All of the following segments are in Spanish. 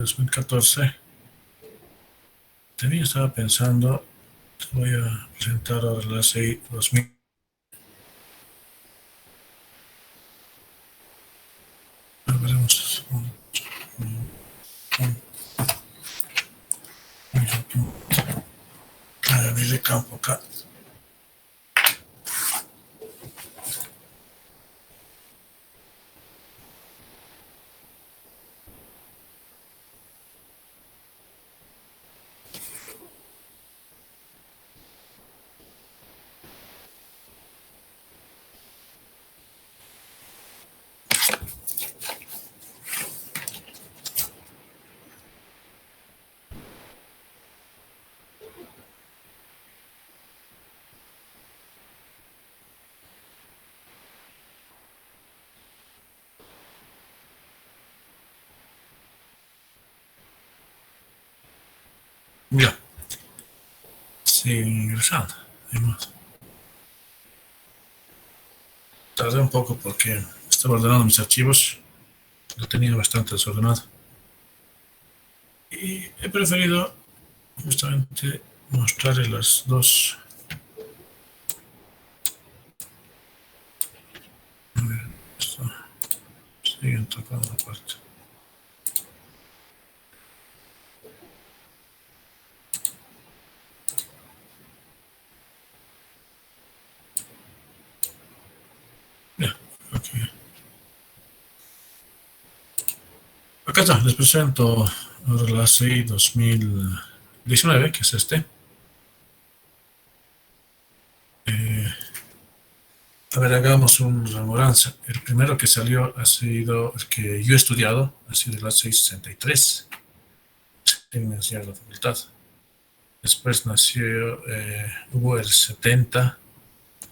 2014. También estaba pensando, te voy a presentar ahora la ACI 2000. Veremos abrir el campo acá. Ya, sigue ingresando. Tardé un poco porque estaba ordenando mis archivos, lo tenía bastante desordenado. Y he preferido justamente mostrarle las dos. A ver, esto siguen tocando la parte. Ya, okay. Acá está, les presento la ACI 2019, que es este. A ver, hagamos un rememoranza. El primero que salió ha sido el que yo he estudiado, ha sido el ACI 63, en la facultad. Después hubo el 70,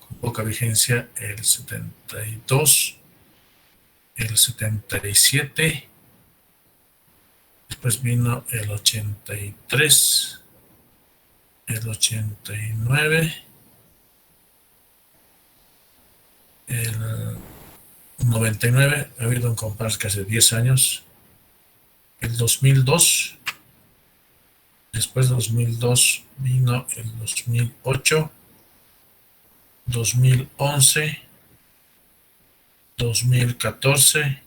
con poca vigencia, el 72, el 77, después vino el 83, el 89, el 99, ha habido un compás que hace 10 años, el 2002, después de 2002 vino el 2008, 2011, 2014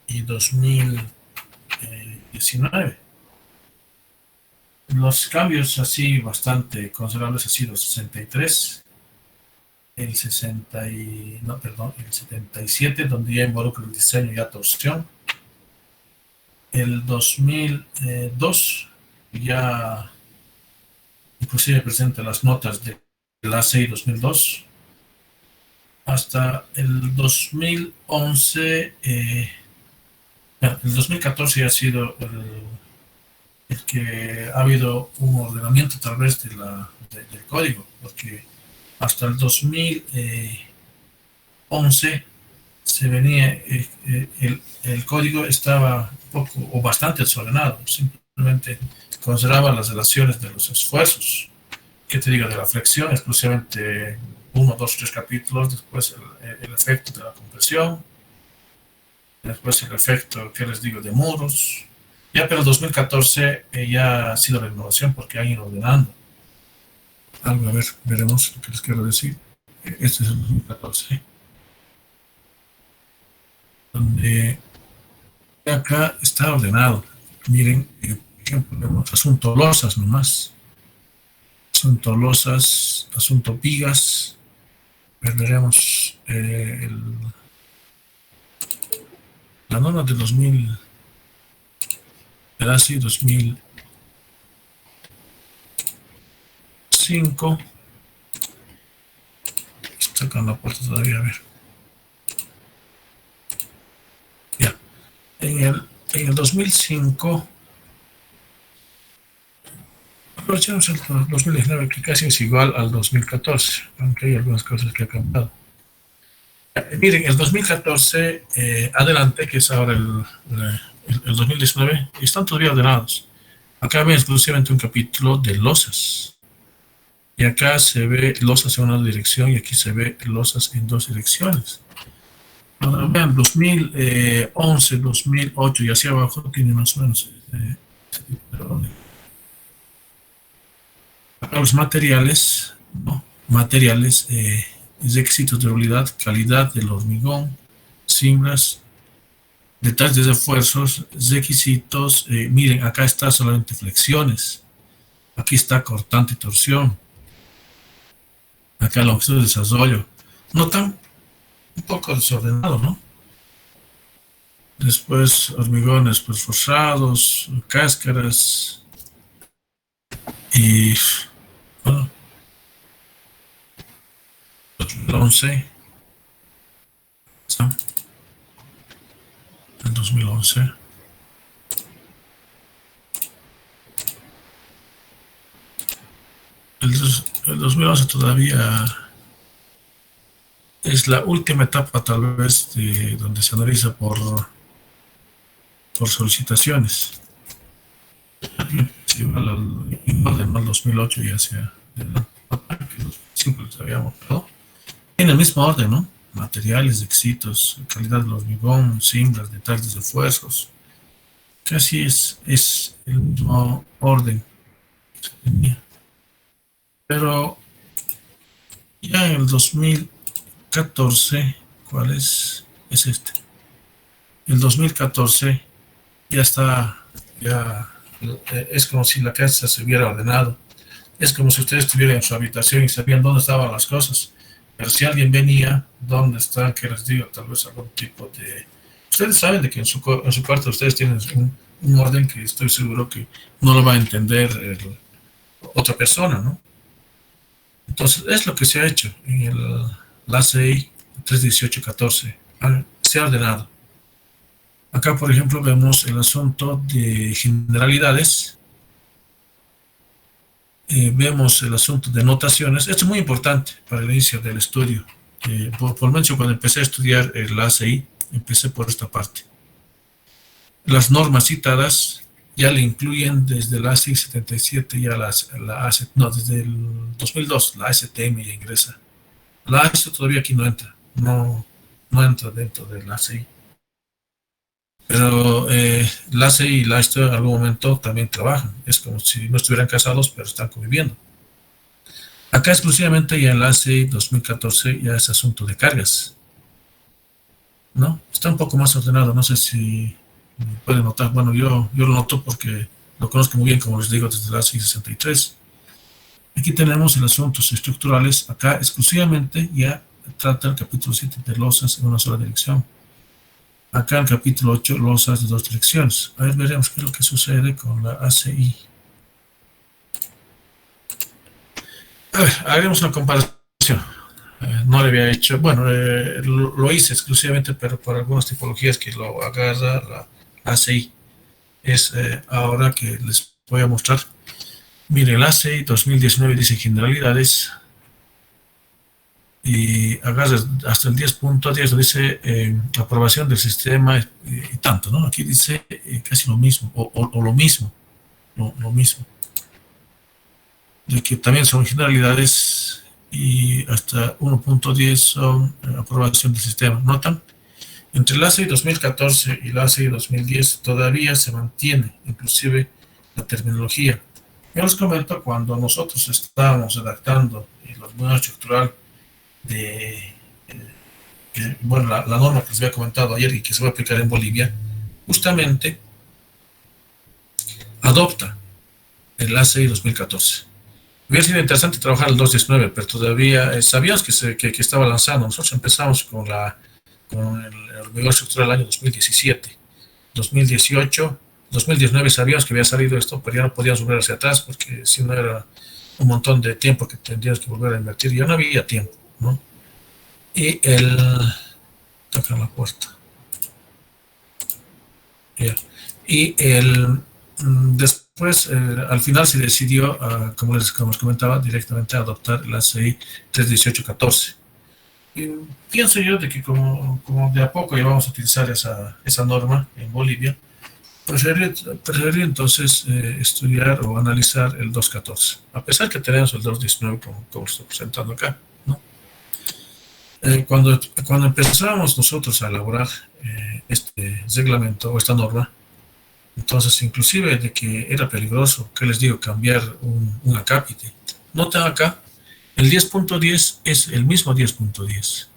y 2019. Los cambios así bastante considerables ha sido el 63, el 77, donde ya involucra el diseño y la torsión. El 2002 ya inclusive presenta las notas de la ACI 2002. Hasta el 2011, el 2014 ha sido el que ha habido un ordenamiento tal vez del código, porque hasta el 2011 se venía, el código estaba un poco o bastante desordenado, simplemente consideraba las relaciones de los esfuerzos, ¿qué te digo? De la flexión, exclusivamente 1, 2, 3 capítulos, después el efecto de la compresión, después el efecto, ¿qué les digo?, de muros. Ya para el 2014 ya ha sido la innovación porque han ido ordenando. Algo, a ver, veremos lo que les quiero decir. Este es el 2014. Donde acá está ordenado. Miren, por ejemplo, asunto losas nomás. Asunto losas, asunto vigas. Veremos la norma de 2000, era así, 2005. Está acá en la puerta todavía, a ver. Ya. En el 2005, aprovechamos el 2019, que casi es igual al 2014, aunque hay algunas cosas que han cambiado. Miren, el 2014 adelante, que es ahora el 2019, están todavía ordenados. Acá ven exclusivamente un capítulo de losas. Y acá se ve losas en una dirección y aquí se ve losas en dos direcciones. Ahora vean, 2011, 2008 y hacia abajo tiene más o menos Acá los materiales, ¿no? Materiales, requisitos de durabilidad, calidad del hormigón, simbras, detalles de esfuerzos, requisitos, miren, acá está solamente flexiones, aquí está cortante y torsión, acá longitud de desarrollo. Notan un poco desordenado, ¿no? Después hormigones pues forzados, cáscaras y bueno, 2011, el 2011. El 2011 todavía es la última etapa tal vez de donde se analiza por solicitaciones. Sí, igual del 2008 ya sea siempre los habíamos, ¿no? En el mismo orden, ¿no? Materiales, éxitos, calidad del hormigón, simbras, detalles de esfuerzos. Casi es el mismo orden que tenía. Pero ya en el 2014, ¿cuál es? Es este. El 2014 ya está, ya es como si la casa se hubiera ordenado. Es como si ustedes estuvieran en su habitación y sabían dónde estaban las cosas. Pero si alguien venía, ¿dónde están? ¿Qué les digo? Tal vez algún tipo de... Ustedes saben de que en su cuarto ustedes tienen un orden que estoy seguro que no lo va a entender otra persona, ¿no? Entonces, es lo que se ha hecho en la ACI 31814. Se ha ordenado. Acá, por ejemplo, vemos el asunto de generalidades. Vemos el asunto de notaciones. Esto es muy importante para el inicio del estudio. Por mención, cuando empecé a estudiar el ACI, empecé por esta parte. Las normas citadas ya le incluyen desde el ACI 77, ya no, desde el 2002, la ASTM ya ingresa. La ASO todavía aquí no entra, no entra dentro del ACI. Pero la ACI y la ASTO en algún momento también trabajan. Es como si no estuvieran casados, pero están conviviendo. Acá exclusivamente ya en la ACI 2014 ya es asunto de cargas, ¿no? Está un poco más ordenado, no sé si pueden notar. Bueno, yo lo noto porque lo conozco muy bien, como les digo, desde la ACI 63. Aquí tenemos el asuntos estructurales. Acá exclusivamente ya trata el capítulo 7 de losas en una sola dirección. Acá en el capítulo 8, losas de dos direcciones. A ver, veremos qué es lo que sucede con la ACI. A ver, haremos una comparación. No le había hecho, bueno, lo hice exclusivamente, pero por algunas tipologías que lo agarra la ACI. Es ahora que les voy a mostrar. Mire, el ACI 2019 dice generalidades y agarra hasta el 10.10, dice aprobación del sistema y tanto, ¿no? Aquí dice casi lo mismo, o lo mismo, lo mismo. De que también son generalidades y hasta 1.10 son aprobación del sistema. ¿Notan? Entre el ACI 2014 y el ACI 2010 todavía se mantiene, inclusive, la terminología. Yo les comento, cuando nosotros estábamos redactando el hormigón estructural de, bueno, la norma que les había comentado ayer y que se va a aplicar en Bolivia, justamente adopta el ACI 2014. Hubiera sido interesante trabajar el 219, pero todavía sabíamos que estaba lanzando. Nosotros empezamos con el hormigón estructural el año 2017, 2018, 2019 sabíamos que había salido esto, pero ya no podíamos volver hacia atrás porque si no era un montón de tiempo que tendríamos que volver a invertir, ya no había tiempo, ¿no? Y tocan la puerta. Yeah. Y después, al final se decidió, como les comentaba, directamente adoptar la CI 31814. Y pienso yo de que como de a poco ya vamos a utilizar esa norma en Bolivia, preferiría entonces estudiar o analizar el 214, a pesar que tenemos el 219 como estoy presentando acá, ¿no? Cuando empezamos nosotros a elaborar este reglamento o esta norma, Entonces, inclusive de que era peligroso, ¿qué les digo? Cambiar un acápite. Noten acá, el 10.10 es el mismo 10.10.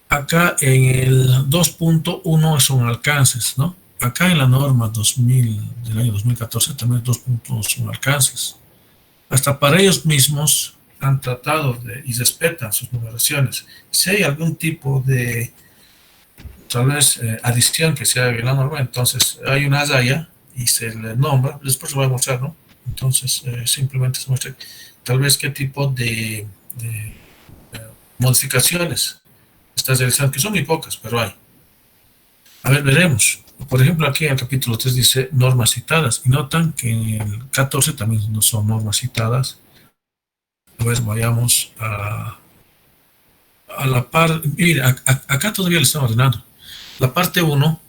Acá en el 2.1 son alcances, ¿no? Acá en la norma 2000, del año 2014 también 2.1 son alcances. Hasta para ellos mismos han tratado y respetan sus numeraciones. Si hay algún tipo de, tal vez, adición que se haga en la norma, entonces hay una raya y se le nombra, después se va a mostrar, ¿no? Entonces, simplemente se muestra tal vez qué tipo de modificaciones estás realizando, que son muy pocas, pero hay. A ver, veremos. Por ejemplo, aquí en el capítulo 3 dice normas citadas, y notan que en el 14 también no son normas citadas. A ver, vayamos a la par. Mira, acá todavía le estamos ordenando. La parte 1,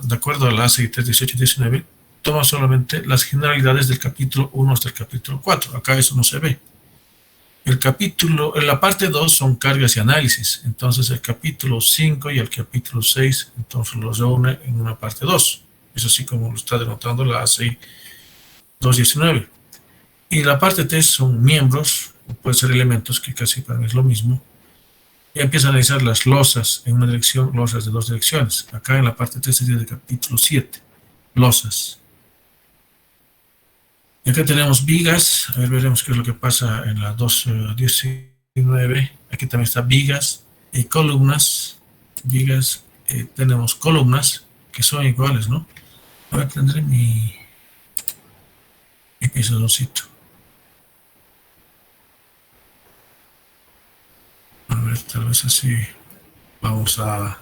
de acuerdo a la ACI 318 y 19, toma solamente las generalidades del capítulo 1 hasta el capítulo 4. Acá eso no se ve. En la parte 2 son cargas y análisis. Entonces el capítulo 5 y el capítulo 6, entonces los reúne en una parte 2. Eso sí como lo está denotando la ACI 219. Y la parte 3 son miembros, pueden ser elementos, que casi para mí es lo mismo. Y empieza a analizar las losas en una dirección, losas de dos direcciones. Acá en la parte 3 sería del capítulo 7, losas. Y acá tenemos vigas. A ver, veremos qué es lo que pasa en la 2.19. Aquí también está vigas y columnas. Vigas, tenemos columnas que son iguales, ¿no? A ver, tendré mi pizarroncito. A ver, tal vez así vamos a...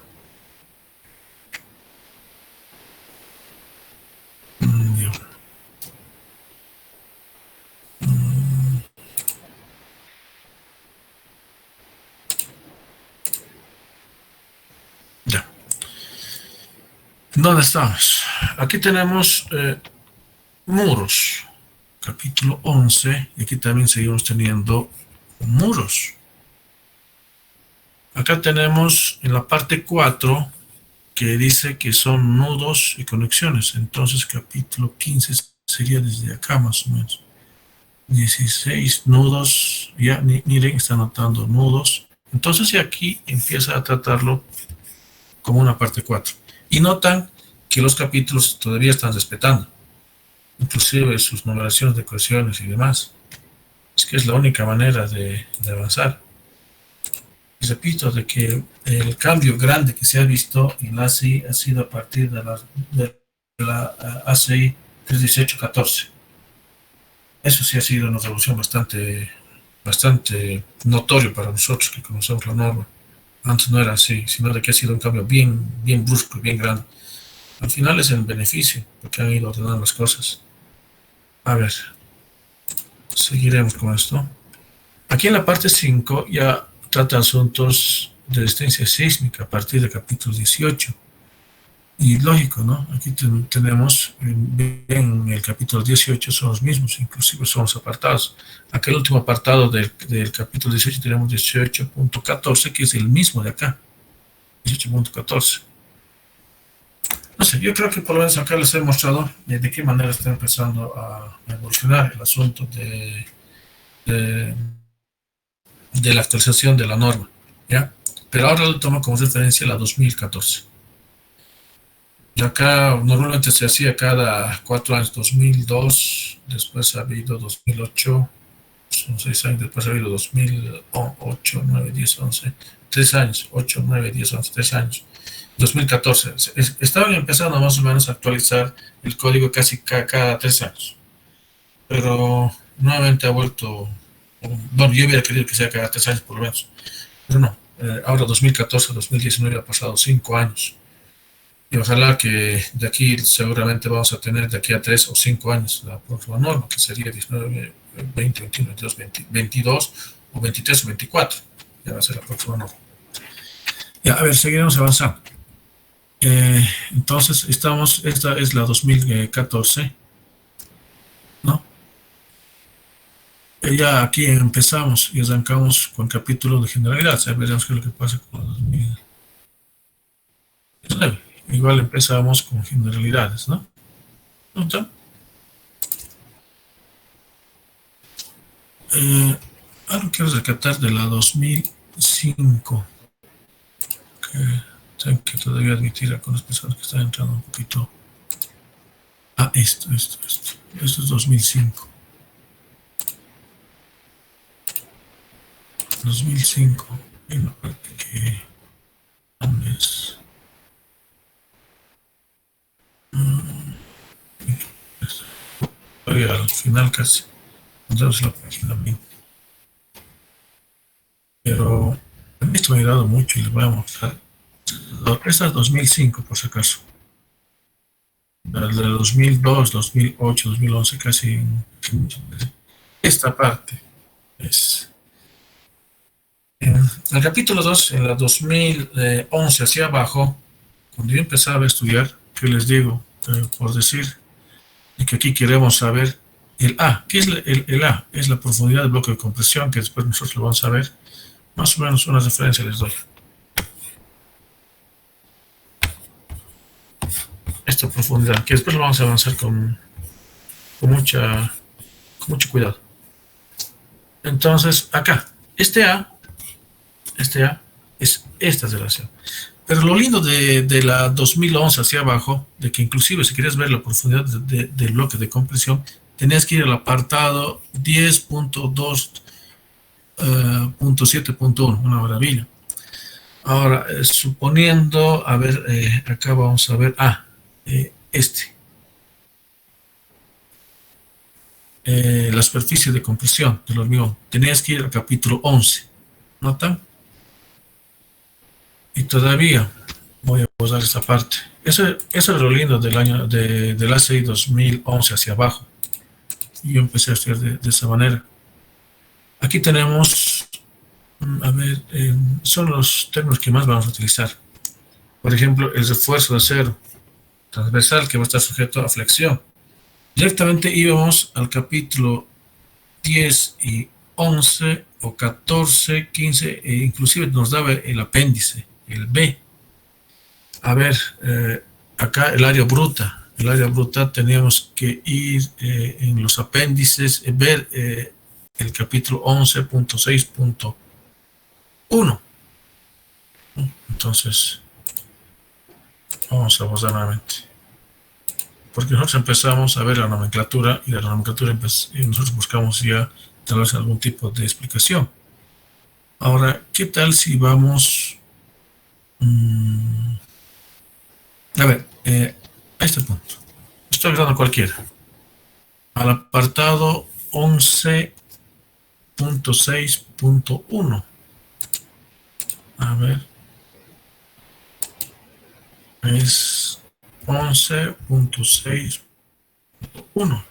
Ya. Ya. ¿Dónde estamos? Aquí tenemos muros, capítulo 11, y aquí también seguimos teniendo muros. Acá tenemos en la parte 4 que dice que son nudos y conexiones. Entonces, capítulo 15 sería desde acá más o menos. 16 nudos, ya miren, está anotando nudos. Entonces, y aquí empieza a tratarlo como una parte 4. Y notan que los capítulos todavía están respetando, inclusive sus numeraciones de ecuaciones y demás. Es que es la única manera de avanzar. Y repito, de que el cambio grande que se ha visto en la ACI ha sido a partir de la ACI 318-14. Eso sí ha sido una revolución bastante notorio para nosotros que conocemos la norma. Antes no era así, sino de que ha sido un cambio bien brusco, bien grande. Al final es el beneficio, porque han ido ordenando las cosas. A ver, seguiremos con esto. Aquí en la parte 5 ya trata asuntos de resistencia sísmica a partir del capítulo 18. Y lógico, ¿no? Aquí tenemos, en el capítulo 18 son los mismos, inclusive son los apartados. Aquel último apartado del capítulo 18 tenemos 18.14, que es el mismo de acá. 18.14. No sé, yo creo que por lo menos acá les he mostrado de qué manera está empezando a evolucionar el asunto de la actualización de la norma, ¿ya? Pero ahora lo tomo como referencia la 2014. Y acá normalmente se hacía cada 4 años, 2002, después ha habido 2008, son 6 años, después ha habido 2008, 9, 10, 11, 3 años, 8, 9, 10, 11, 3 años. 2014, estaban empezando más o menos a actualizar el código casi cada 3 años, pero nuevamente ha vuelto, bueno, yo hubiera querido que sea cada 3 años por lo menos, pero no, ahora 2014, 2019 ha pasado 5 años, y ojalá que de aquí seguramente vamos a tener de aquí a 3 o 5 años la próxima norma, que sería 19, 20, 21, 22, 20, 22 o 23 o 24, ya va a ser la próxima norma. Ya, a ver, seguiremos avanzando. Entonces, esta es la 2014, ¿no? Ya aquí empezamos y arrancamos con el capítulo de generalidad. Ya veremos qué es lo que pasa con la 2019. Igual empezamos con generalidades, ¿no? ¿No está? Algo quiero rescatar de la 2005, que tengo que todavía admitir a con las personas que están entrando un poquito. Ah, esto es 2005. 2005. Y no, que es, estoy al final casi. Entonces la página 20. Pero esto me ha dado mucho y les voy a mostrar. Esta es 2005, por si acaso. La de 2002, 2008, 2011, casi. Esta parte es. En el capítulo 2, en la 2011 hacia abajo, cuando yo empezaba a estudiar, que les digo, por decir, y que aquí queremos saber el A. ¿Qué es el A? Es la profundidad del bloque de compresión, que después nosotros lo vamos a ver. Más o menos una referencia les doy. Esta profundidad, que después lo vamos a avanzar con mucho cuidado. Entonces, acá, este A es esta relación. Pero lo lindo de la 2011 hacia abajo, de que inclusive si querías ver la profundidad del bloque de compresión, tenías que ir al apartado 10.2.7.1, una maravilla. Ahora, suponiendo, a ver, acá vamos a ver, la superficie de compresión del hormigón. Tenías que ir al capítulo 11, ¿notan? Y todavía voy a posar esta parte. Eso es lo lindo del ACI 2011 hacia abajo. Y yo empecé a estudiar de esa manera. Aquí tenemos, a ver, son los términos que más vamos a utilizar. Por ejemplo, el refuerzo de acero transversal que va a estar sujeto a flexión. Directamente íbamos al capítulo 10 y 11 o 14, 15, e inclusive nos daba el apéndice, el B. A ver, acá el área bruta. El área bruta teníamos que ir en los apéndices, ver el capítulo 11.6.1. Entonces, vamos a pasar nuevamente. Porque nosotros empezamos a ver la nomenclatura y la nomenclatura y nosotros buscamos ya tal vez algún tipo de explicación. Ahora, ¿qué tal si vamos a ver, a este punto? Estoy agregando cualquiera. Al apartado 11.6.1. A ver. Es 11.6.1.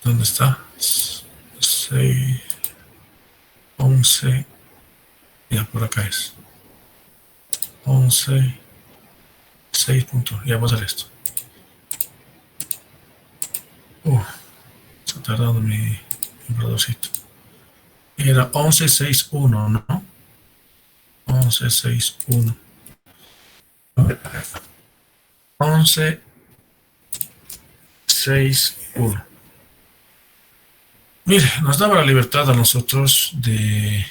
¿Dónde está? 6, 11. Ya por acá es 11, 6. Ya vamos a hacer esto. Está tardando mi compradorcito. Era 11.6.1, ¿no? 11.6.1. 11.6.1. Mire, nos daba la libertad a nosotros de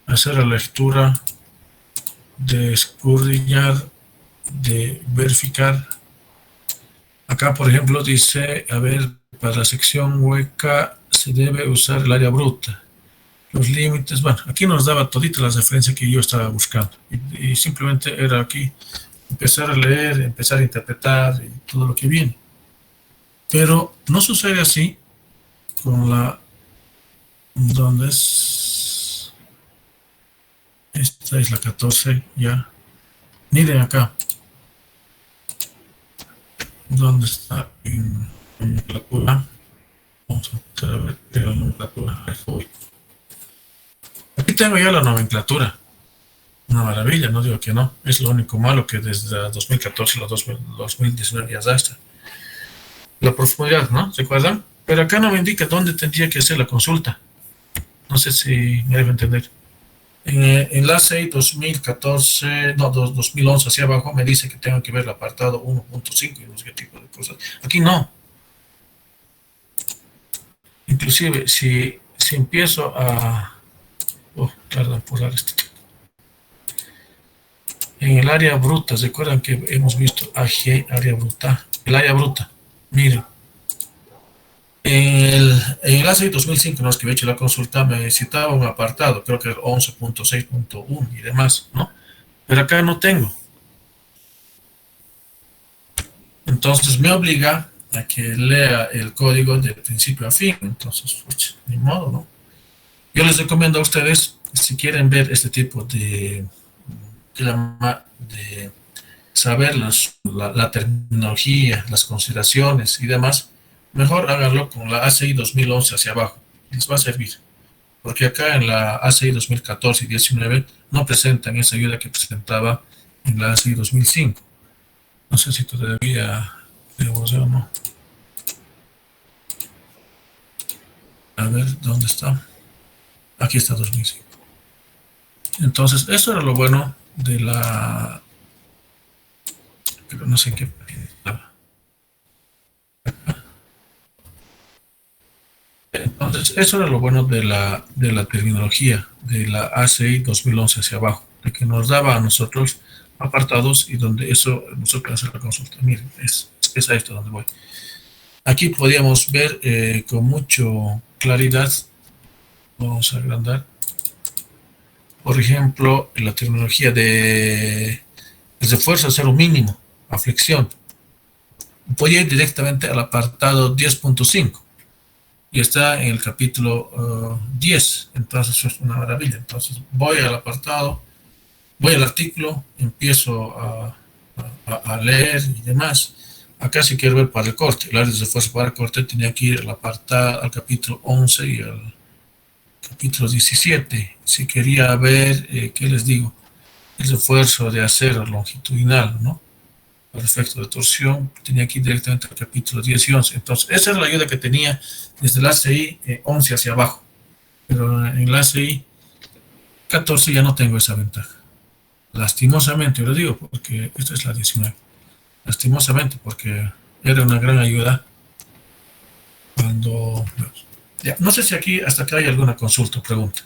hacer la lectura, de escudriñar, de verificar. Acá, por ejemplo, dice, a ver, para la sección hueca se debe usar el área bruta. Los límites, bueno, aquí nos daba todita las referencias que yo estaba buscando. Y simplemente era aquí empezar a leer, empezar a interpretar y todo lo que viene. Pero no sucede así con la... ¿Dónde es? Esta es la 14, ya. Miren acá. ¿Dónde está en nomenclatura? Vamos a empezar a ver la nomenclatura. Aquí tengo ya la nomenclatura. Una maravilla, no digo que no. Es lo único malo que desde 2014 a 2019 ya está. La profundidad, ¿no? ¿Se acuerdan? Pero acá no me indica dónde tendría que hacer la consulta. No sé si me debe entender. En la ACI 2014, no, 2011 hacia abajo me dice que tengo que ver el apartado 1.5 y no sé qué tipo de cosas. Aquí no. Inclusive, si empiezo a... Oh, tardan por dar esto. En el área bruta, ¿se acuerdan que hemos visto AG, área bruta? El área bruta, miren. En el ACI 2005, en los que he hecho la consulta, me citaba un apartado, creo que el 11.6.1 y demás, ¿no? Pero acá no tengo. Entonces me obliga a que lea el código de principio a fin. Entonces, pues, ni modo, ¿no? Yo les recomiendo a ustedes, si quieren ver este tipo de saber la terminología, las consideraciones y demás, mejor háganlo con la ACI 2011 hacia abajo. Les va a servir. Porque acá en la ACI 2014 y 19 no presentan esa ayuda que presentaba en la ACI 2005. No sé si todavía debo o no. A ver, ¿dónde está? Aquí está 2005. Entonces, eso era lo bueno de la... Pero no sé en qué estaba. Entonces, eso era lo bueno de la terminología de la ACI 2011 hacia abajo, de que nos daba a nosotros apartados y donde eso nosotros hacer la consulta. Miren, es a esto donde voy. Aquí podíamos ver con mucha claridad, vamos a agrandar, por ejemplo, la terminología de el refuerzo cero mínimo a flexión. Voy a ir directamente al apartado 10.5 y está en el capítulo 10, entonces eso es una maravilla. Entonces voy al apartado, voy al artículo, empiezo a leer y demás. Acá si quiero ver para el corte, el área de refuerzo para el corte, tenía que ir al apartado, al capítulo 11 y al capítulo 17. Si quería ver, ¿qué les digo? El refuerzo de acero longitudinal, ¿no? Para efecto de torsión, tenía que ir directamente al capítulo 10 y 11. Entonces, esa es la ayuda que tenía desde el ACI 11 hacia abajo. Pero en el ACI 14 ya no tengo esa ventaja. Lastimosamente, lo digo porque esta es la 19. Lastimosamente, porque era una gran ayuda cuando... Ya, no sé si aquí hasta acá hay alguna consulta o pregunta.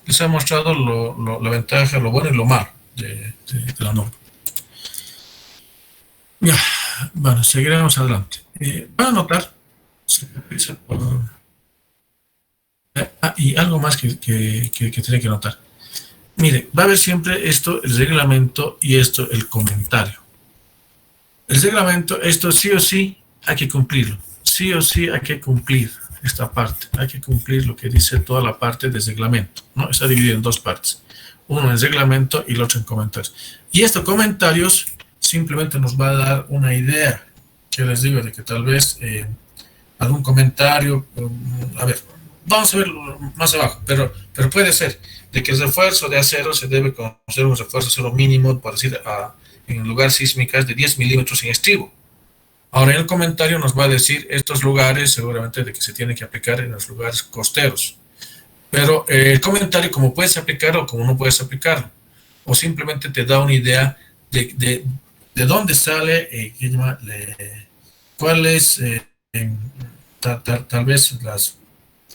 Les he mostrado la ventaja, lo bueno y lo malo de la norma. Ya, bueno, seguiremos adelante. Van a notar, y algo más que tiene que notar. Mire, va a haber siempre esto, el reglamento y esto, el comentario. El reglamento, esto sí o sí hay que cumplirlo. Sí o sí hay que cumplir esta parte. Hay que cumplir lo que dice toda la parte del reglamento, ¿no? Está dividido en dos partes. Uno en reglamento y el otro en comentarios. Y estos comentarios simplemente nos va a dar una idea, que les digo, de que tal vez algún comentario, a ver, vamos a ver más abajo, pero puede ser de que el refuerzo de acero se debe conocer un refuerzo acero mínimo, por decir, en lugar sísmicas de 10 milímetros en estribo. Ahora en el comentario nos va a decir estos lugares seguramente de que se tiene que aplicar en los lugares costeros. Pero el comentario como puedes aplicarlo o como no puedes aplicarlo. O simplemente te da una idea de dónde sale, cuál es tal vez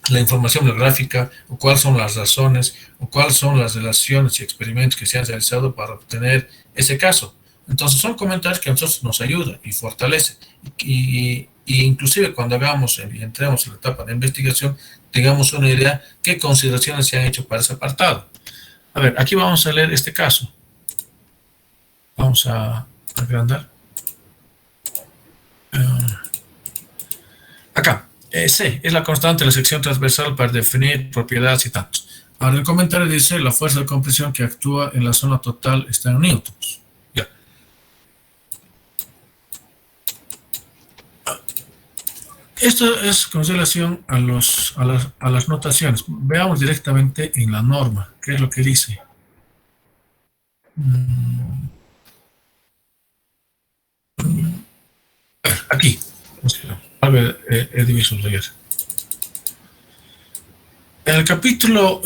la información biográfica, o cuáles son las razones, o cuáles son las relaciones y experimentos que se han realizado para obtener ese caso. Entonces son comentarios que a nosotros nos ayudan y fortalecen. Y inclusive cuando hagamos y entremos en la etapa de investigación, tengamos una idea qué consideraciones se han hecho para ese apartado. A ver, aquí vamos a leer este caso. Vamos a agrandar. Acá, C es la constante de la sección transversal para definir propiedades y tantos. Ahora el comentario dice la fuerza de compresión que actúa en la zona total está en newtons. Ya. Esto es con relación a las notaciones. Veamos directamente en la norma, qué es lo que dice. Aquí. A ver, he subrayar. En el capítulo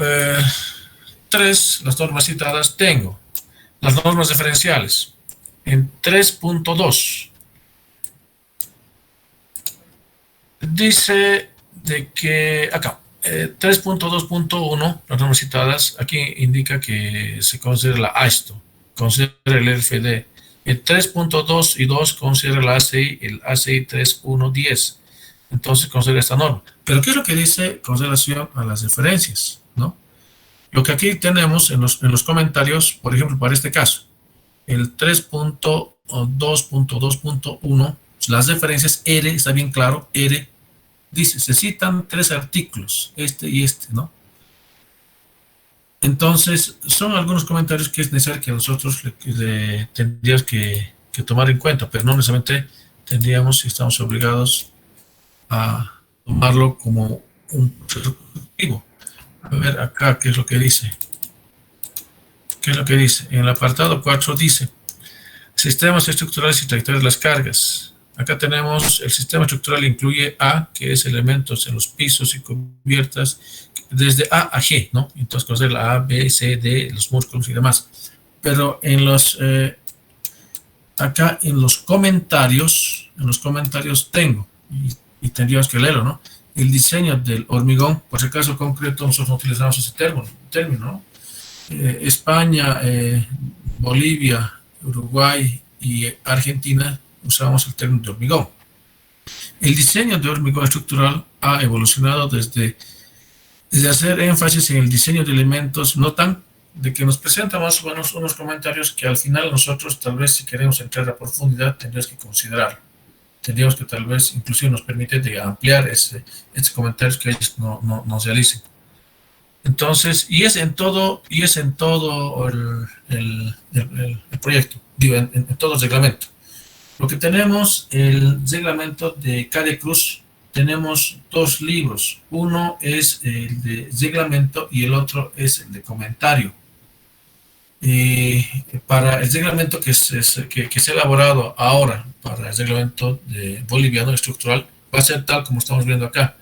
3, las normas citadas, tengo las normas diferenciales. En 3.2 dice de que acá 3.2.1, las normas citadas, aquí indica que se considera la AESTO, considera el RFD. El 3.2 y 2 considera la ACI, el ACI 3.1.10. Entonces considera esta norma. Pero ¿qué es lo que dice con relación a las diferencias? ¿No? Lo que aquí tenemos en los comentarios, por ejemplo, para este caso, el 3.2.2.1, las diferencias R, está bien claro, R, dice, se citan 3 artículos, este y este, ¿no? Entonces, son algunos comentarios que es necesario que nosotros le tendríamos que tomar en cuenta, pero no necesariamente tendríamos, si estamos obligados a tomarlo como un proceso constructivo. A ver acá, ¿qué es lo que dice? ¿Qué es lo que dice? En el apartado 4 dice, sistemas estructurales y trayectorias de las cargas. Acá tenemos, el sistema estructural incluye A, que es elementos en los pisos y cubiertas, desde A a G, ¿no? Entonces, conocer la A, B, C, D, los músculos y demás. Pero en los, acá en los comentarios tengo, y tendríamos que leerlo, ¿no? El diseño del hormigón, por si acaso concreto, nosotros no utilizamos ese término, ¿no? España, Bolivia, Uruguay y Argentina usamos el término de hormigón. El diseño de hormigón estructural ha evolucionado desde hacer énfasis en el diseño de elementos, notan de que nos presentan más o menos unos comentarios que al final nosotros tal vez si queremos entrar a profundidad tendríamos que considerar. Tendríamos que tal vez inclusive nos permite de ampliar estos comentarios que ellos nos realicen. Entonces, y es en todo el proyecto, digo, en todo el reglamento. Lo que tenemos, el reglamento de Calle Cruz, tenemos 2 libros. Uno es el de reglamento y el otro es el de comentario. Para el reglamento que se ha elaborado ahora, para el reglamento boliviano estructural, va a ser tal como estamos viendo acá.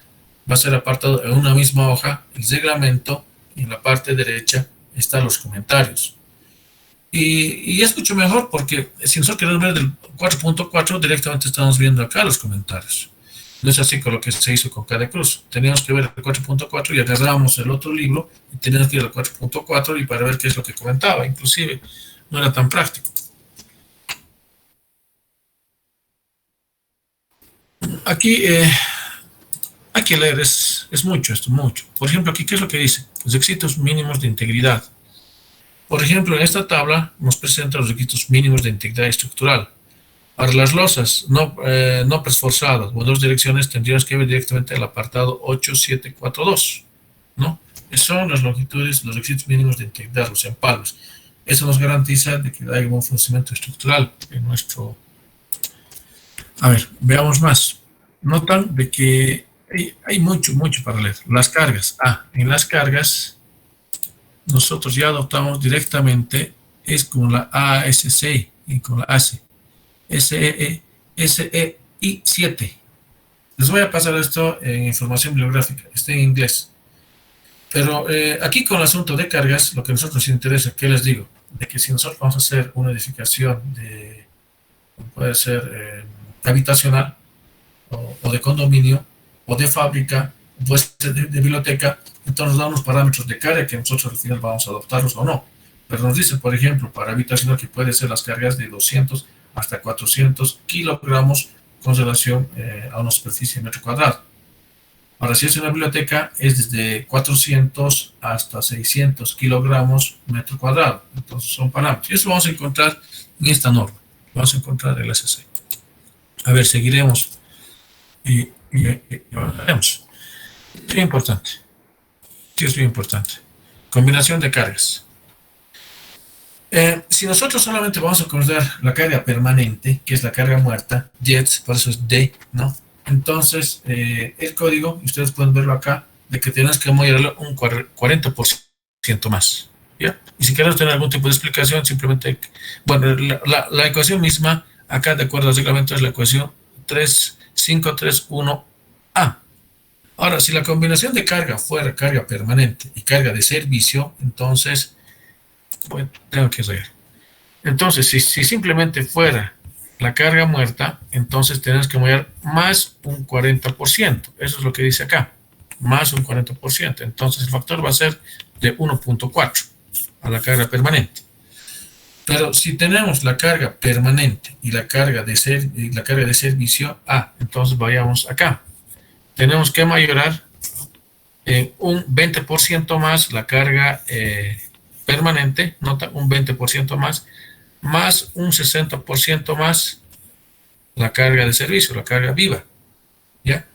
Va a ser apartado en una misma hoja el reglamento y en la parte derecha están los comentarios. Y es mucho mejor porque si nosotros queremos ver del 4.4 directamente estamos viendo acá los comentarios. No es así con lo que se hizo con Calle Cruz. Teníamos que ver el 4.4 y agarrábamos el otro libro y teníamos que ir al 4.4 y para ver qué es lo que comentaba. Inclusive no era tan práctico. Aquí hay que leer, es mucho esto, mucho. Por ejemplo, aquí, ¿qué es lo que dice? Los requisitos mínimos de integridad. Por ejemplo, en esta tabla nos presenta los requisitos mínimos de integridad estructural. Para las losas no presforzadas o 2 direcciones tendríamos que ver directamente el apartado 8742, ¿no? Esas son las longitudes, los requisitos mínimos de integridad, los empalmes. Eso nos garantiza de que hay un buen funcionamiento estructural en nuestro... A ver, veamos más. Notan de que hay mucho para leer. Las cargas. En las cargas nosotros ya adoptamos directamente, es con la ASC y con la ACE. SEI 7. Les voy a pasar esto en información bibliográfica, está en inglés. Pero aquí con el asunto de cargas, lo que a nosotros nos interesa, ¿qué les digo? De que si nosotros vamos a hacer una edificación puede ser habitacional, o de condominio, o de fábrica, puede ser de biblioteca, entonces nos da unos parámetros de carga que nosotros al final vamos a adoptarlos o no. Pero nos dice, por ejemplo, para habitacional que puede ser las cargas de 200 hasta 400 kilogramos con relación a una superficie de metro cuadrado. Ahora, si es una biblioteca, es desde 400 hasta 600 kilogramos metro cuadrado. Entonces, son parámetros. Y eso vamos a encontrar en esta norma. Vamos a encontrar el SC. A ver, seguiremos y veremos. Es bien importante. Sí, es bien importante. Combinación de cargas. Si nosotros solamente vamos a considerar la carga permanente, que es la carga muerta, jets, por eso es D, ¿no? Entonces, el código, ustedes pueden verlo acá, de que tienes que moderarlo un 40% más, ¿ya? Y si queremos tener algún tipo de explicación, simplemente, bueno, la ecuación misma, acá de acuerdo al reglamento, es la ecuación 3531A. Ahora, si la combinación de carga fuera carga permanente y carga de servicio, entonces, bueno, tengo que reír. Entonces, si simplemente fuera la carga muerta, entonces tenemos que mover más un 40%. Eso es lo que dice acá, más un 40%. Entonces, el factor va a ser de 1.4 a la carga permanente. Pero si tenemos la carga permanente y la carga de servicio, entonces vayamos acá. Tenemos que mayorar un 20% más la carga permanente, nota, un 20% más un 60% más la carga de servicio, la carga viva, ¿ya?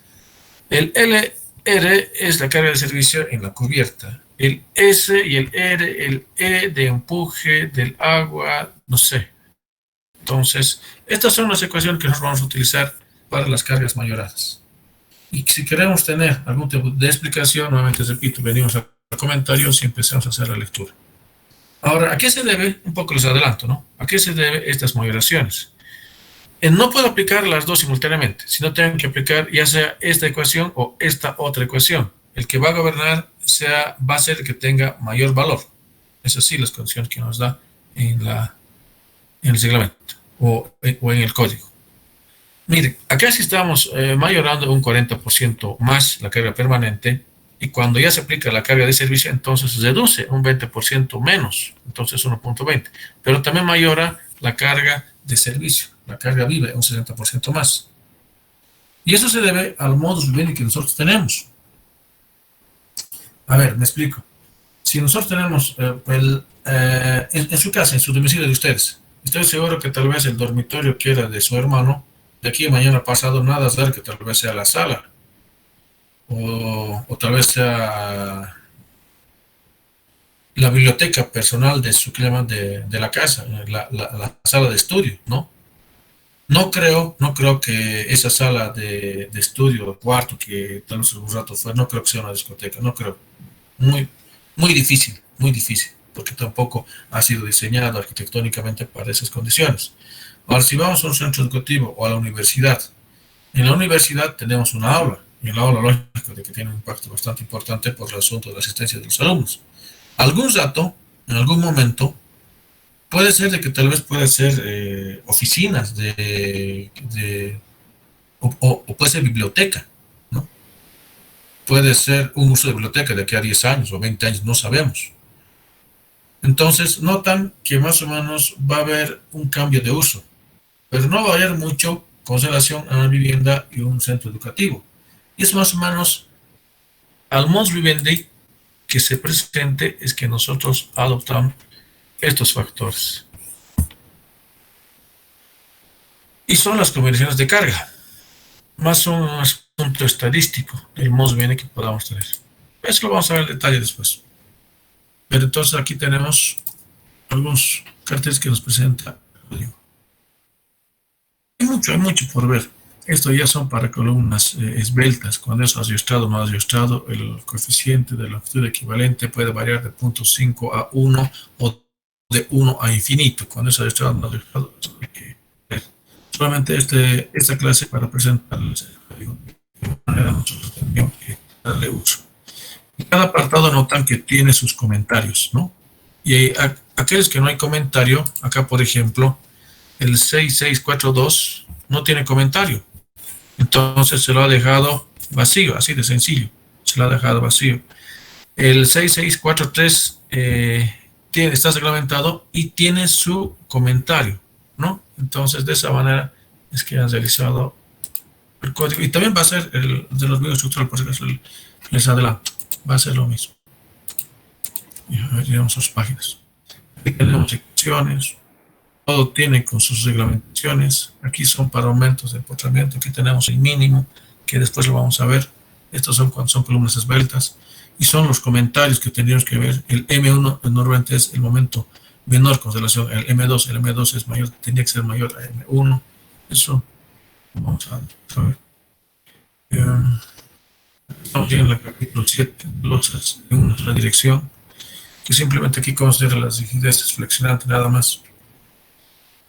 El LR es la carga de servicio en la cubierta. El S y el R, el E de empuje del agua, no sé. Entonces, estas son las ecuaciones que nos vamos a utilizar para las cargas mayoradas. Y si queremos tener algún tipo de explicación, nuevamente repito, venimos a comentarios y empezamos a hacer la lectura. Ahora, ¿a qué se debe? Un poco les adelanto, ¿no? ¿A qué se debe estas mayoraciones? No puedo aplicar las dos simultáneamente, sino tengo que aplicar ya sea esta ecuación o esta otra ecuación. El que va a gobernar va a ser el que tenga mayor valor. Es así las condiciones que nos da en el reglamento o en el código. Miren, acá sí estamos mayorando un 40% más la carga permanente, y cuando ya se aplica la carga de servicio, entonces se reduce un 20% menos, entonces 1.20. Pero también mayora la carga de servicio, la carga viva, un 60% más. Y eso se debe al modus vivendi que nosotros tenemos. A ver, me explico. Si nosotros tenemos, en su casa, en su domicilio de ustedes, estoy seguro que tal vez el dormitorio que era de su hermano, de aquí a mañana pasado, nada es ver que tal vez sea la sala, o tal vez sea la biblioteca personal de su clima de la casa, la sala de estudio, ¿no? No creo que esa sala de estudio, cuarto, que tal vez un rato fue, no creo que sea una discoteca, no creo. Muy, muy difícil, porque tampoco ha sido diseñado arquitectónicamente para esas condiciones. Ahora, si vamos a un centro educativo o a la universidad, en la universidad tenemos una aula, y en la aula lógico de que tiene un impacto bastante importante por el asunto de la asistencia de los alumnos. Algún rato, en algún momento, puede ser de que tal vez pueda ser oficinas o puede ser biblioteca, ¿no? Puede ser un uso de biblioteca de aquí a 10 años o 20 años, no sabemos. Entonces, notan que más o menos va a haber un cambio de uso, pero no va a haber mucho con relación a una vivienda y un centro educativo. Y es más o menos al modus vivendi que se presente es que nosotros adoptamos estos factores. Y son las combinaciones de carga, más un asunto estadístico del modus vivendi que podamos tener. Eso lo vamos a ver en detalle después. Pero entonces aquí tenemos algunos carteles que nos presenta el código. Hay mucho por ver. Esto ya son para columnas esbeltas. Cuando es adiestrado o no adiestrado, el coeficiente de longitud equivalente puede variar de 0.5 a 1 o de 1 a infinito. Cuando es adiestrado o no adiestrado, eso hay que ver. Solamente esta clase para presentarles el código. De manera nosotros tendríamos que darle uso. Y cada apartado notan que tiene sus comentarios, ¿no? Y aquellos que no hay comentario, acá por ejemplo, el 6642 no tiene comentario. Entonces se lo ha dejado vacío, así de sencillo. Se lo ha dejado vacío. El 6643 está reglamentado y tiene su comentario, ¿no? Entonces de esa manera es que han realizado el código. Y también va a ser el de los videos estructurales, por si acaso les adelanto. Va a ser lo mismo. Y a ver, llegamos a sus páginas. Aquí tenemos secciones. Todo tiene con sus reglamentaciones. Aquí son para aumentos de empotramiento. Aquí tenemos el mínimo, que después lo vamos a ver. Estos son cuando son columnas esbeltas. Y son los comentarios que tendríamos que ver. El M1 normalmente es el momento menor con relación al M2. El M2 es mayor, tendría que ser mayor a M1. Eso vamos a ver. Estamos en el capítulo 7, glosas en una sola dirección, que simplemente aquí considera las rigideces flexionantes nada más.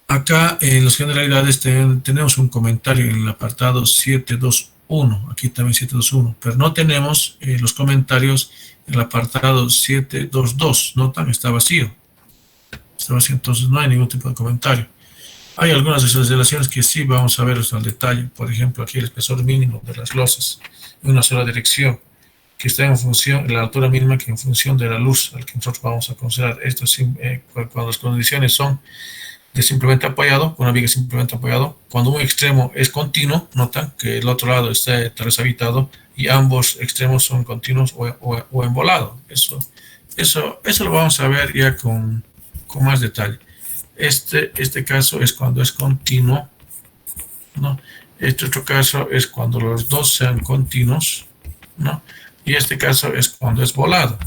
Acá en las generalidades tenemos un comentario en el apartado 7.2 721, aquí también 721, pero no tenemos los comentarios en el apartado 722, notan, está vacío, entonces no hay ningún tipo de comentario. Hay algunas de esas relaciones que sí vamos a verlos al detalle, por ejemplo, aquí el espesor mínimo de las losas en una sola dirección, que está en función, la altura mínima que en función de la luz al que nosotros vamos a considerar. Esto es cuando las condiciones son de simplemente apoyado, una viga simplemente apoyado. Cuando un extremo es continuo, notan que el otro lado está tal vez habitado y ambos extremos son continuos o en volado. Eso lo vamos a ver ya con más detalle. Este caso es cuando es continuo, ¿no? Este otro caso es cuando los dos sean continuos, ¿no? Y este caso es cuando es volado.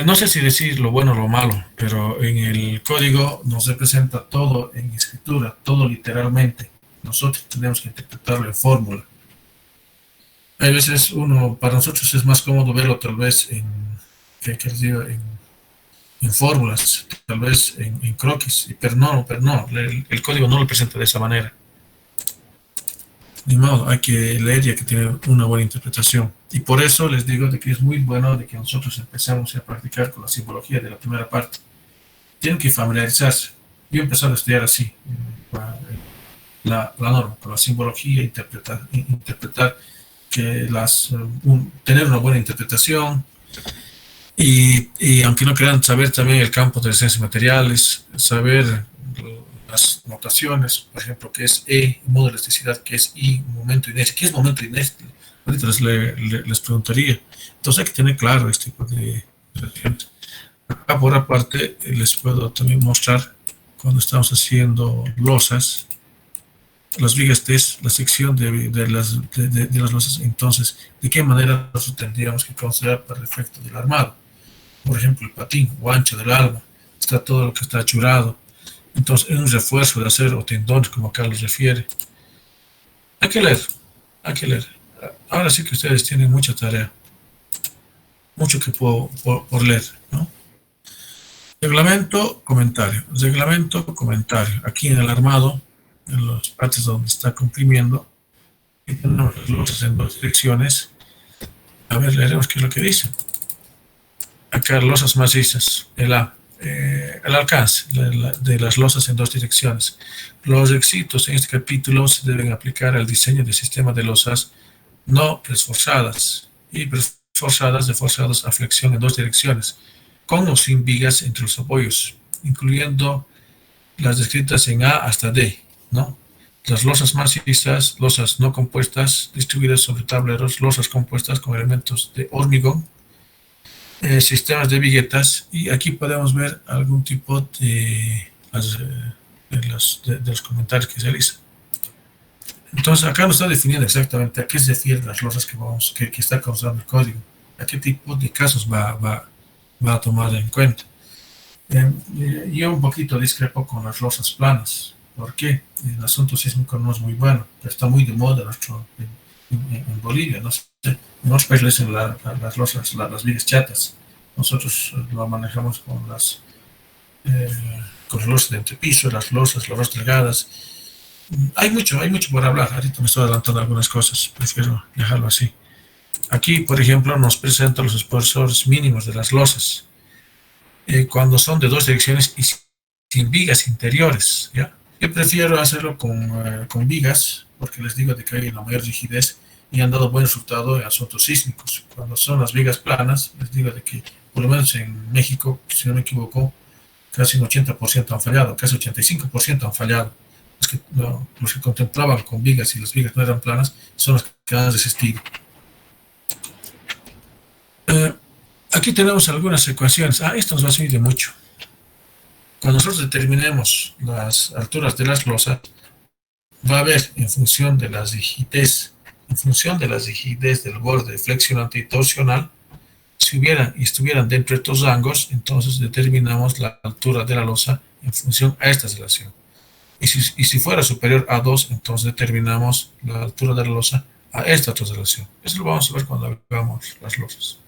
No sé si decir lo bueno o lo malo, pero en el código nos representa todo en escritura, todo literalmente. Nosotros tenemos que interpretarlo en fórmula. Hay veces para nosotros es más cómodo verlo tal vez que les digo, en fórmulas, tal vez en croquis, pero no, el código no lo presenta de esa manera. Ni modo, hay que leer y hay que tener una buena interpretación. Y por eso les digo de que es muy bueno de que nosotros empecemos a practicar con la simbología de la primera parte. Tienen que familiarizarse. Yo he empezado a estudiar así, la norma, con la simbología, interpretar que tener una buena interpretación, y aunque no quieran saber también el campo de las ciencias materiales, saber las notaciones, por ejemplo, qué es E, modo de elasticidad, qué es I, momento de inercia, qué es momento de inercia. Ahorita les preguntaría. Entonces hay que tener claro este tipo de relaciones. Acá por aparte les puedo también mostrar cuando estamos haciendo losas, las vigas test, la sección de las losas. Entonces, ¿de qué manera nosotros tendríamos que considerar para el efecto del armado? Por ejemplo, el patín o ancho del alma, está todo lo que está achurado. Entonces, es un refuerzo de acero o tendones, como acá los refiere. Hay que leer. Ahora sí que ustedes tienen mucha tarea, mucho que por leer, ¿no? Reglamento, comentario. Aquí en el armado, en las partes donde está comprimiendo, y tenemos las losas en dos direcciones. A ver, leeremos qué es lo que dice. Acá losas macizas, el alcance de las losas en dos direcciones. Los requisitos en este capítulo se deben aplicar al diseño del sistema de losas no presforzadas y presforzadas de forzados a flexión en dos direcciones, con o sin vigas entre los apoyos, incluyendo las descritas en A hasta D, ¿no? Las losas macizas, losas no compuestas, distribuidas sobre tableros, losas compuestas con elementos de hormigón, sistemas de viguetas, y aquí podemos ver algún tipo de los comentarios que se realizan. Entonces acá nos está definiendo exactamente a qué se refieren las losas que está causando el código, a qué tipo de casos va a tomar en cuenta. Yo un poquito discrepo con las losas planas. ¿Por qué? El asunto sísmico no es muy bueno, pero está muy de moda en Bolivia, no sé. En otros países le dicen las losas, las vigas chatas. Nosotros lo manejamos con las losas de entrepiso, las losas delgadas. Hay mucho por hablar. Ahorita me estoy adelantando algunas cosas, prefiero dejarlo así. Aquí, por ejemplo, nos presenta los espesores mínimos de las losas, cuando son de dos direcciones y sin vigas interiores, ¿ya? Yo prefiero hacerlo con vigas, porque les digo de que hay una mayor rigidez y han dado buen resultado en asuntos sísmicos. Cuando son las vigas planas, les digo de que, por lo menos en México, si no me equivoco, casi un 80% han fallado, casi 85% han fallado. Los que contemplaban con vigas y las vigas no eran planas son los que han desistido. Aquí tenemos algunas ecuaciones. Esto nos va a servir de mucho. Cuando nosotros determinemos las alturas de las losas, va a haber en función de la rigidez del borde flexionante y torsional, si estuvieran dentro de estos rangos, entonces determinamos la altura de la losa en función a esta relación. Y si fuera superior a 2, entonces determinamos la altura de la losa a esta otra relación. Eso lo vamos a ver cuando hagamos las losas.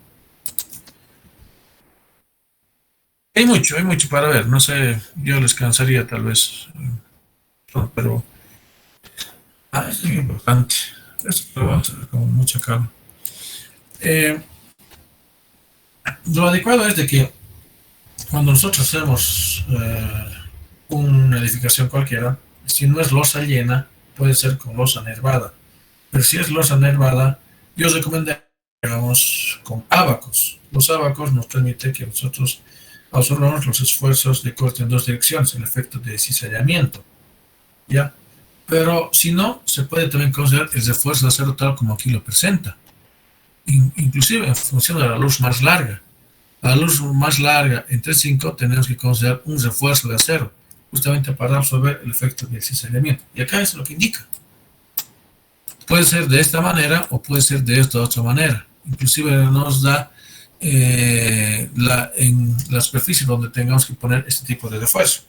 Hay mucho para ver. No sé, yo les cansaría tal vez, pero Es muy importante. Esto lo vamos a ver con mucha calma. Eh, lo adecuado es de que cuando nosotros hacemos una edificación cualquiera, si no es losa llena, puede ser con losa nervada. Pero si es losa nervada, yo recomiendo que hagamos con ábacos. Los ábacos nos permiten que nosotros absorbamos los esfuerzos de corte en dos direcciones, el efecto de cizallamiento. ¿Ya? Pero si no, se puede también considerar el refuerzo de acero tal como aquí lo presenta. Inclusive en función de la luz más larga. A la luz más larga, en 3.5, tenemos que considerar un refuerzo de acero, justamente para absorber el efecto del cizallamiento. Y acá es lo que indica. Puede ser de esta manera o puede ser de esta otra manera. Inclusive nos da en la superficie donde tengamos que poner este tipo de refuerzo.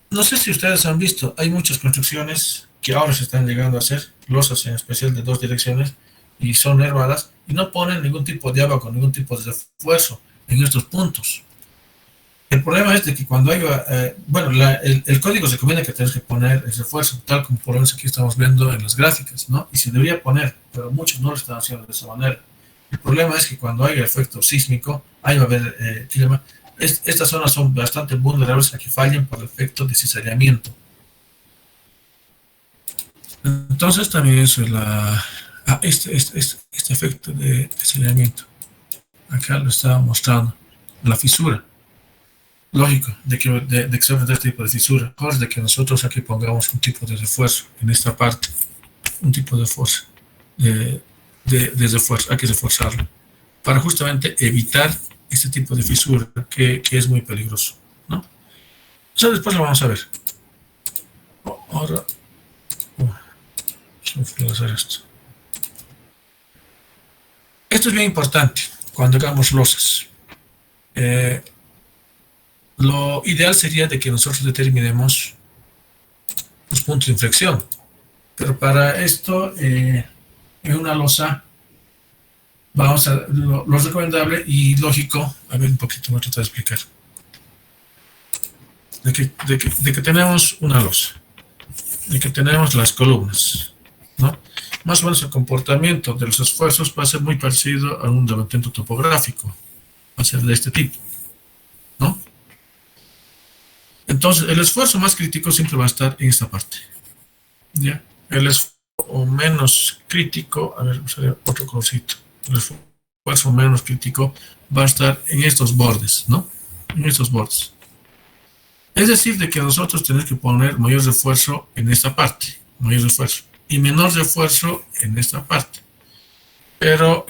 No sé si ustedes han visto, hay muchas construcciones que ahora se están llegando a hacer, losas en especial de dos direcciones, y son nervadas, y no ponen ningún tipo de abaco, ningún tipo de refuerzo en estos puntos. El problema es de que cuando hay, el código se recomienda que tengas que poner el refuerzo, tal como por lo menos aquí estamos viendo en las gráficas, ¿no? Y se debería poner, pero muchos no lo están haciendo de esa manera. El problema es que cuando hay efecto sísmico, ahí va a haber clima. Estas zonas son bastante vulnerables a que fallen por el efecto de cizallamiento. Entonces también eso es este efecto de cizallamiento. Acá lo estaba mostrando, la fisura. Lógico, de que se va a este tipo de fisura. Mejor de que nosotros aquí pongamos un tipo de refuerzo en esta parte. Un tipo de fuerza. De refuerzo, hay que reforzarlo. Para justamente evitar este tipo de fisura que es muy peligroso, ¿no? Eso después lo vamos a ver. Ahora, voy a hacer esto. Esto es bien importante cuando hagamos losas. Lo ideal sería de que nosotros determinemos los puntos de inflexión, pero para esto, en una losa, vamos a lo recomendable y lógico, a ver un poquito, voy a tratar de explicar, de que tenemos una losa, de que tenemos las columnas, ¿no? Más o menos el comportamiento de los esfuerzos va a ser muy parecido a un levantamiento topográfico, va a ser de este tipo, ¿no? Entonces, el esfuerzo más crítico siempre va a estar en esta parte, ¿ya? El esfuerzo menos crítico, a ver, vamos a ver otro colorcito. El esfuerzo menos crítico va a estar en estos bordes, ¿no? En estos bordes. Es decir, de que nosotros tenemos que poner mayor refuerzo en esta parte, mayor refuerzo, y menor refuerzo en esta parte. Pero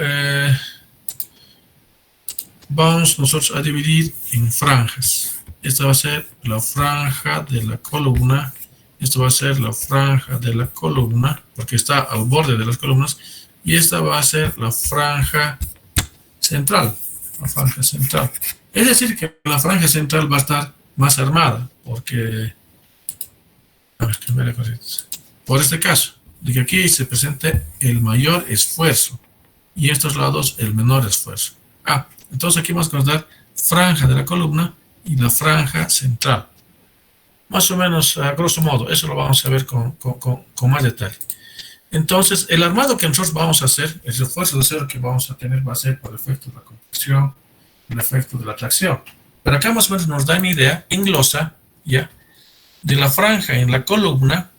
vamos nosotros a dividir en franjas. Esta va a ser la franja de la columna, esto va a ser la franja de la columna, porque está al borde de las columnas, y esta va a ser la franja central, la franja central. Es decir, que la franja central va a estar más armada, porque, a ver, cambiar la corriente. Por este caso, de que aquí se presente el mayor esfuerzo, y estos lados el menor esfuerzo. Entonces aquí vamos a dar franja de la columna y la franja central. Más o menos, a grosso modo, eso lo vamos a ver con más detalle. Entonces, el armado que nosotros vamos a hacer, el refuerzo de acero que vamos a tener va a ser por el efecto de la compresión, el efecto de la tracción. Pero acá más o menos nos da una idea en losa, ¿ya? De la franja en la columna,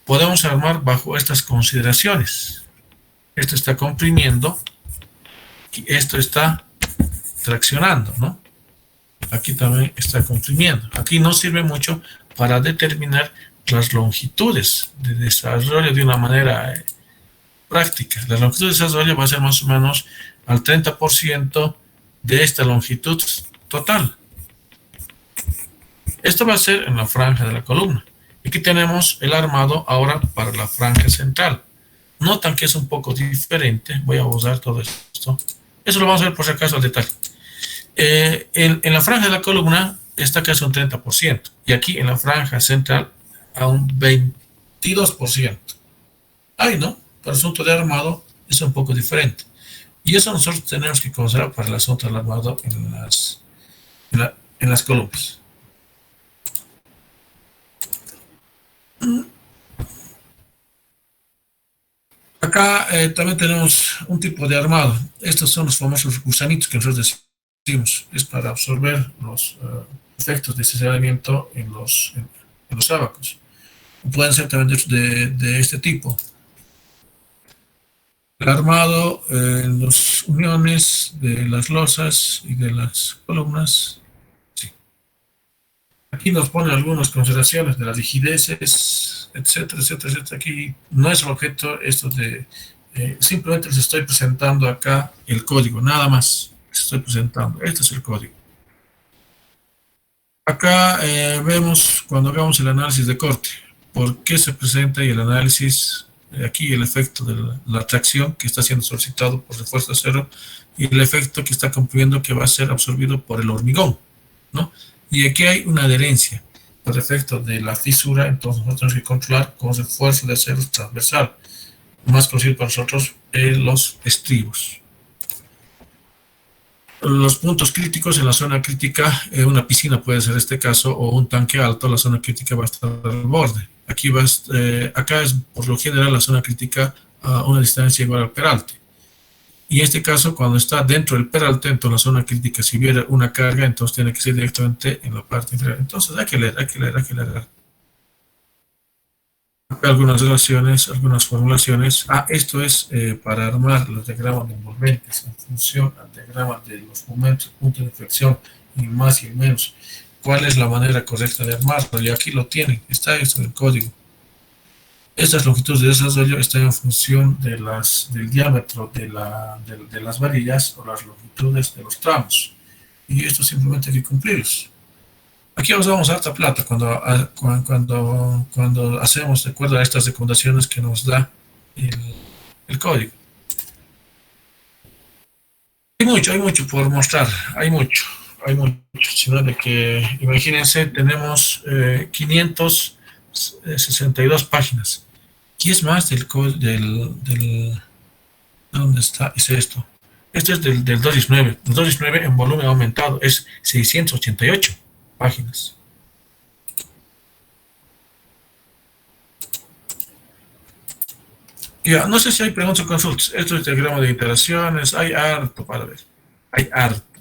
podemos armar bajo estas consideraciones. Esto está comprimiendo y esto está traccionando, ¿no? Aquí también está comprimiendo. Aquí no sirve mucho para determinar las longitudes de desarrollo de una manera práctica. La longitud de desarrollo va a ser más o menos al 30% de esta longitud total. Esto va a ser en la franja de la columna. Aquí tenemos el armado ahora para la franja central. Notan que es un poco diferente. Voy a usar todo esto. Eso lo vamos a ver por si acaso al detalle. En la franja de la columna está casi un 30%. Y aquí en la franja central a un 22%. Ahí, ¿no? Para el asunto de armado es un poco diferente. Y eso nosotros tenemos que considerar para el asunto del armado en las columnas. Acá también tenemos un tipo de armado. Estos son los famosos gusanitos que nosotros decimos. Es para absorber los efectos de deslizamiento en los ábacos. Pueden ser también de este tipo. El armado en las uniones de las losas y de las columnas. Sí. Aquí nos pone algunas consideraciones de las rigideces, etcétera, etcétera, etcétera. Aquí no es el objeto esto de... simplemente les estoy presentando acá el código, nada más. Les estoy presentando. Este es el código. Acá vemos cuando hagamos el análisis de corte, por qué se presenta y el análisis, aquí el efecto de la atracción que está siendo solicitado por refuerzo cero y el efecto que está cumpliendo que va a ser absorbido por el hormigón, ¿no? Y aquí hay una adherencia por efecto de la fisura, entonces nosotros tenemos que controlar con refuerzo de acero transversal, más conocido para nosotros los estribos. Los puntos críticos en la zona crítica, una piscina puede ser este caso, o un tanque alto, la zona crítica va a estar al borde. Aquí acá es por lo general la zona crítica a una distancia igual al peralte. Y en este caso, cuando está dentro del peralte, entonces la zona crítica, si hubiera una carga, entonces tiene que ser directamente en la parte inferior. Entonces hay que leer. Algunas relaciones, algunas formulaciones. Esto es para armar los diagramas de envolventes en función al diagrama de los momentos, puntos de inflexión, y más y menos. ¿Cuál es la manera correcta de armarlo? Y aquí lo tienen, está esto en el código. Estas longitudes de desarrollo están en función del diámetro de las varillas o las longitudes de los tramos. Y esto simplemente hay que cumplirlos. Aquí usamos harta plata cuando hacemos de acuerdo a estas recomendaciones que nos da el código. Hay mucho por mostrar, hay mucho, sino de que, imagínense, tenemos 562 páginas. ¿Qué es más del ¿dónde está? Es esto. Esto es del 219. El 219 en volumen aumentado es 688 páginas. Ya, no sé si hay preguntas o consultas. Esto es diagrama de iteraciones. Hay harto para ver. Hay harto.